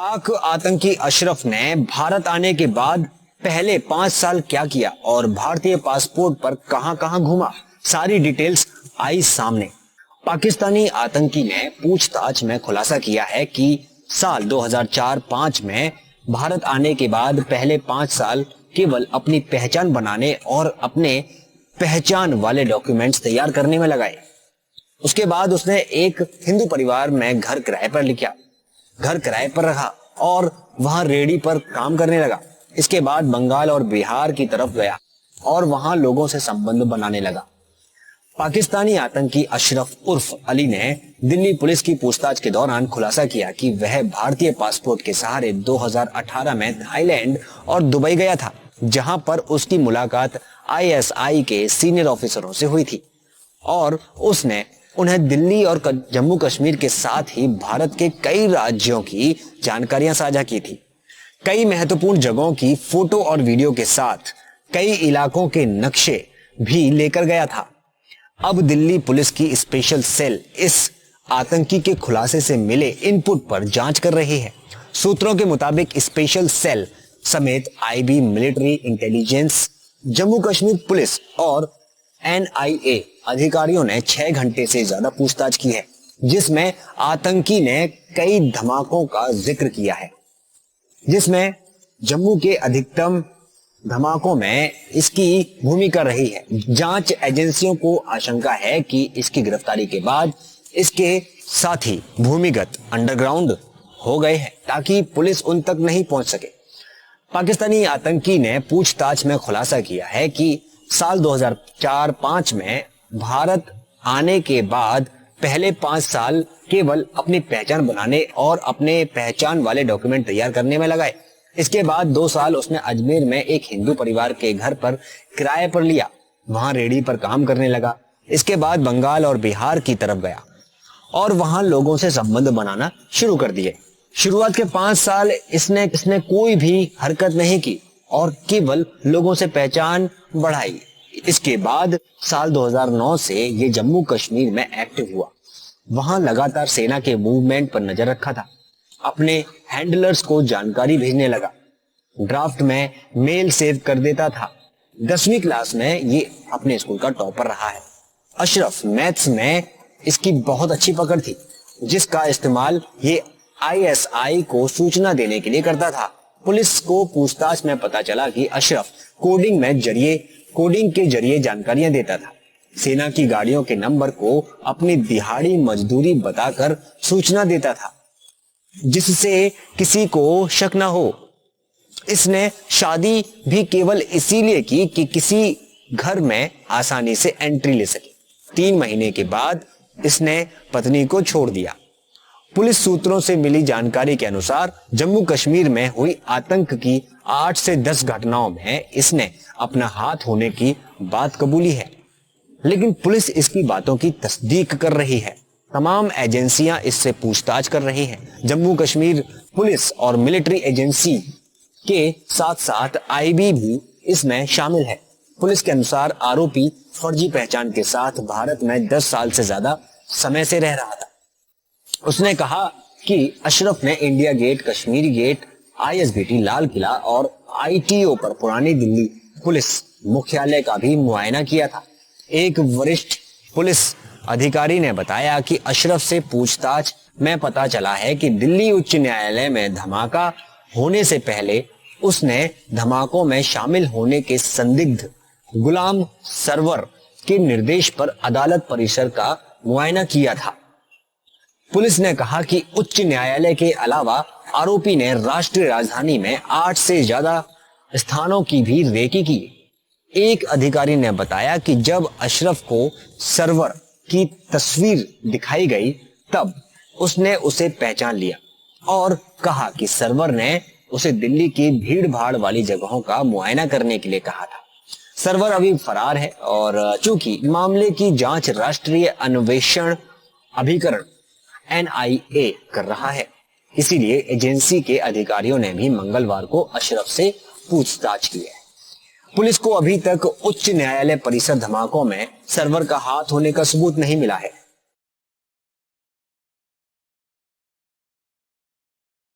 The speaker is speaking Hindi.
पाक आतंकी अशरफ ने भारत आने के बाद पहले 5 साल क्या किया और भारतीय पासपोर्ट पर कहां-कहां घूमा, सारी डिटेल्स आई सामने। पाकिस्तानी आतंकी ने पूछताछ में खुलासा किया है कि साल 2004-5 में भारत आने के बाद पहले 5 साल केवल अपनी पहचान बनाने और अपने पहचान वाले डॉक्यूमेंट्स तैयार करने में लगाए। उसके बाद उसने एक हिंदू परिवार में घर किराए पर रखा और वहां रेडी पर काम करने लगा। इसके बाद बंगाल और बिहार की तरफ गया और वहां लोगों से संबंध बनाने लगा। पाकिस्तानी आतंकी अशरफ उर्फ अली ने दिल्ली पुलिस की पूछताछ के दौरान खुलासा किया कि वह भारतीय पासपोर्ट के सहारे 2018 में थाईलैंड और दुबई गया था, जहां पर उसकी मुलाकात ISI के सीनियर ऑफिसरों से हुई थी और उसने उन्हें दिल्ली और जम्मू कश्मीर के साथ ही भारत के कई राज्यों की जानकारियां साझा की थी। कई महत्वपूर्ण जगहों की फोटो और वीडियो के साथ कई इलाकों के नक्शे भी लेकर गया था। अब दिल्ली पुलिस की स्पेशल सेल इस आतंकी के खुलासे से मिले इनपुट पर जांच कर रही है। सूत्रों के मुताबिक स्पेशल सेल समेत IB, military intelligence, Jammu Kashmir police और NIA अधिकारियों ने 6 घंटे से ज्यादा पूछताछ की है, जिसमें आतंकी ने कई धमाकों का जिक्र किया है, जिसमें जम्मू के अधिकतम धमाकों में इसकी भूमिका रही है। जांच एजेंसियों को आशंका है कि इसकी गिरफ्तारी के बाद इसके साथी भूमिगत अंडरग्राउंड हो गए हैं ताकि पुलिस उन तक नहीं पहुंच सके। पाकिस्तानी आतंकी ने पूछताछ में खुलासा किया है कि साल 2004-5 में भारत आने के बाद पहले 5 साल केवल अपनी पहचान बनाने और अपने पहचान वाले डॉक्यूमेंट तैयार करने में लगाए। इसके बाद 2 साल उसने अजमेर में एक हिंदू परिवार के घर पर किराए पर लिया, वहां रेडी पर काम करने लगा। इसके बाद बंगाल और बिहार की तरफ गया और वहां लोगों से संबंध बनाना शुरू कर दिए। शुरुआत के 5 साल इसने कोई भी हरकत नहीं की और केवल लोगों से पहचान बढ़ाई। इसके बाद साल 2009 से ये जम्मू कश्मीर में एक्टिव हुआ। वहां लगातार सेना के मूवमेंट पर नजर रखा था, अपने हैंडलर्स को जानकारी भेजने लगा, ड्राफ्ट में मेल सेव कर देता था। 10वीं क्लास में ये अपने स्कूल का टॉपर रहा है। अशरफ मैथ्स में इसकी बहुत अच्छी पकड़ थी, जिसका इस्तेमाल ये ISI को सूचना देने के लिए करता था। पुलिस को पूछताछ में पता चला कि अशरफ कोडिंग के जरिए जानकारियां देता था। सेना की गाड़ियों के नंबर को अपनी दिहाड़ी मजदूरी बताकर सूचना देता था, जिससे किसी को शक न हो। इसने शादी भी केवल इसीलिए की कि किसी घर में आसानी से एंट्री ले सके। 3 महीने के बाद इसने पत्नी को छोड़ दिया। पुलिस सूत्रों से मिली जानकारी के अनुसार जम्मू कश्मीर में हुई आतंक की 8 से 10 घटनाओं में इसने अपना हाथ होने की बात कबूली है, लेकिन पुलिस इसकी बातों की तस्दीक कर रही है। तमाम एजेंसियां इससे पूछताछ कर रही हैं। जम्मू कश्मीर पुलिस और मिलिट्री एजेंसी के साथ साथ IB भी इसमें शामिल है। पुलिस के अनुसार आरोपी फर्जी पहचान के साथ भारत में 10 साल से ज्यादा समय से रह रहा था। उसने कहा कि अशरफ ने India gate, Kashmiri gate, ISBT, Lal Qila और ITO पर पुरानी दिल्ली पुलिस मुख्यालय का भी मुआयना किया था। एक वरिष्ठ पुलिस अधिकारी ने बताया कि अशरफ से पूछताछ में पता चला है कि दिल्ली उच्च न्यायालय में धमाका होने से पहले उसने धमाकों में शामिल होने के संदिग्ध गुलाम सरवर के निर्देश पर अदालत परिसर का मुआयना किया था। पुलिस ने कहा कि उच्च न्यायालय के अलावा आरोपी ने राष्ट्रीय राजधानी में 8 से ज्यादा स्थानों की भी रेकी की। एक अधिकारी ने बताया कि जब अशरफ को सर्वर की तस्वीर दिखाई गई तब उसने उसे पहचान लिया और कहा कि सर्वर ने उसे दिल्ली की भीड़ भाड़ वाली जगहों का मुआयना करने के लिए कहा था। सर्वर अभी फरार है और चूंकि मामले की जांच राष्ट्रीय अन्वेषण अभिकरण NIA कर रहा है, इसीलिए एजेंसी के अधिकारियों ने भी मंगलवार को अशरफ से पूछताछ की है। पुलिस को अभी तक उच्च न्यायालय परिसर धमाकों में सर्वर का हाथ होने का सबूत नहीं मिला है।